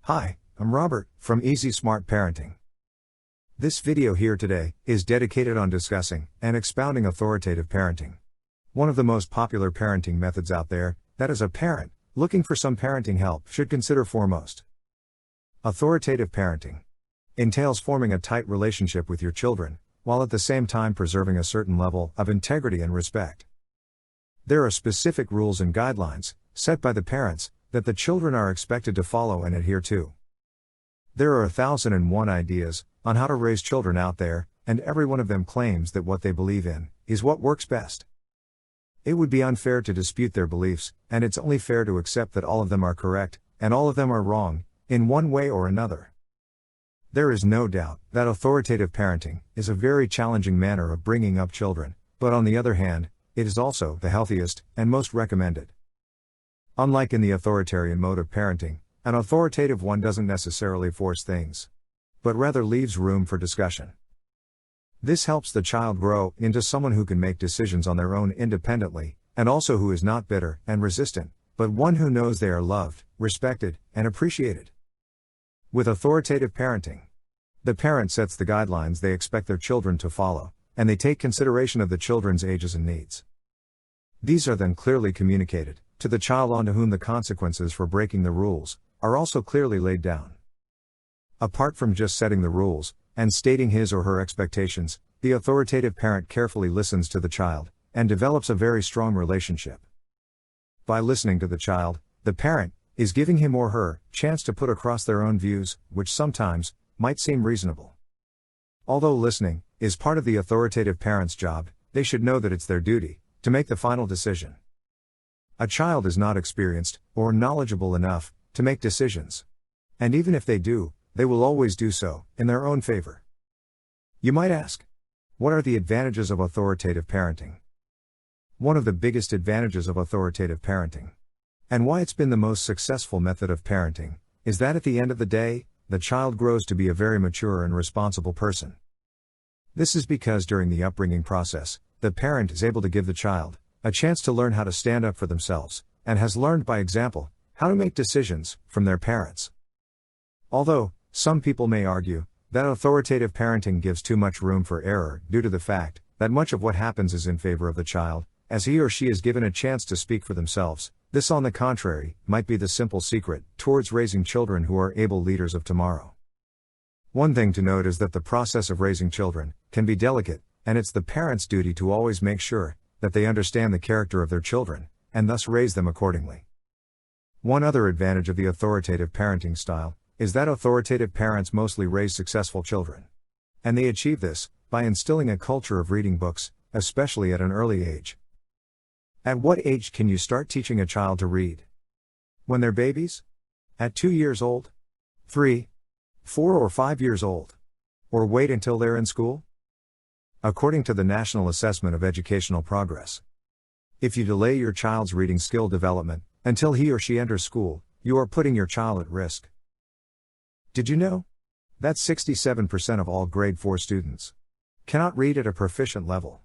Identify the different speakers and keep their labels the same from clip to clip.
Speaker 1: Hi, I'm Robert, from Easy Smart Parenting. This video here today is dedicated on discussing and expounding authoritative parenting. One of the most popular parenting methods out there, that as a parent, looking for some parenting help should consider foremost. Authoritative parenting entails forming a tight relationship with your children, while at the same time preserving a certain level of integrity and respect. There are specific rules and guidelines, set by the parents, that the children are expected to follow and adhere to. There are 1,001 ideas on how to raise children out there, and every one of them claims that what they believe in is what works best. It would be unfair to dispute their beliefs, and it's only fair to accept that all of them are correct, and all of them are wrong, in one way or another. There is no doubt that authoritative parenting is a very challenging manner of bringing up children, but on the other hand, it is also the healthiest and most recommended. Unlike in the authoritarian mode of parenting, an authoritative one doesn't necessarily force things, but rather leaves room for discussion. This helps the child grow into someone who can make decisions on their own independently, and also who is not bitter and resistant, but one who knows they are loved, respected, and appreciated. With authoritative parenting, the parent sets the guidelines they expect their children to follow, and they take consideration of the children's ages and needs. These are then clearly communicated to the child, onto whom the consequences for breaking the rules are also clearly laid down. Apart from just setting the rules and stating his or her expectations, the authoritative parent carefully listens to the child and develops a very strong relationship. By listening to the child, the parent is giving him or her chance to put across their own views, which sometimes might seem reasonable. Although listening is part of the authoritative parent's job, they should know that it's their duty to make the final decision. A child is not experienced or knowledgeable enough to make decisions. And even if they do, they will always do so in their own favor. You might ask, what are the advantages of authoritative parenting? One of the biggest advantages of authoritative parenting, and why it's been the most successful method of parenting, is that at the end of the day, the child grows to be a very mature and responsible person. This is because during the upbringing process, the parent is able to give the child a chance to learn how to stand up for themselves, and has learned by example how to make decisions from their parents. Although some people may argue that authoritative parenting gives too much room for error due to the fact that much of what happens is in favor of the child, as he or she is given a chance to speak for themselves, this on the contrary might be the simple secret towards raising children who are able leaders of tomorrow. One thing to note is that the process of raising children can be delicate, and it's the parent's duty to always make sure that they understand the character of their children, and thus raise them accordingly. One other advantage of the authoritative parenting style is that authoritative parents mostly raise successful children. And they achieve this by instilling a culture of reading books, especially at an early age. At what age can you start teaching a child to read? When they're babies? At 2 years old? 3, 4 or 5 years old? Or wait until they're in school? According to the National Assessment of Educational Progress, if you delay your child's reading skill development until he or she enters school, you are putting your child at risk. Did you know that 67% of all grade 4 students cannot read at a proficient level?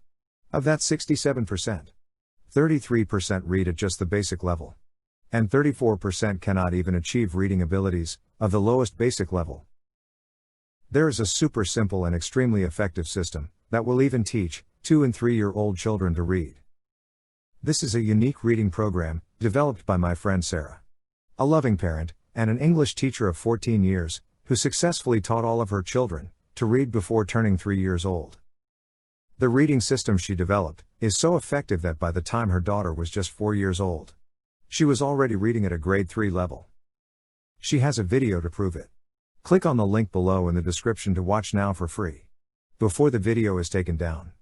Speaker 1: Of that 67%, 33% read at just the basic level, and 34% cannot even achieve reading abilities of the lowest basic level. There is a super simple and extremely effective system that will even teach 2- and 3-year-old children to read. This is a unique reading program developed by my friend Sarah, a loving parent and an English teacher of 14 years, who successfully taught all of her children to read before turning 3 years old. The reading system she developed is so effective that by the time her daughter was just 4 years old, she was already reading at a grade 3 level. She has a video to prove it. Click on the link below in the description to watch now for free, before the video is taken down.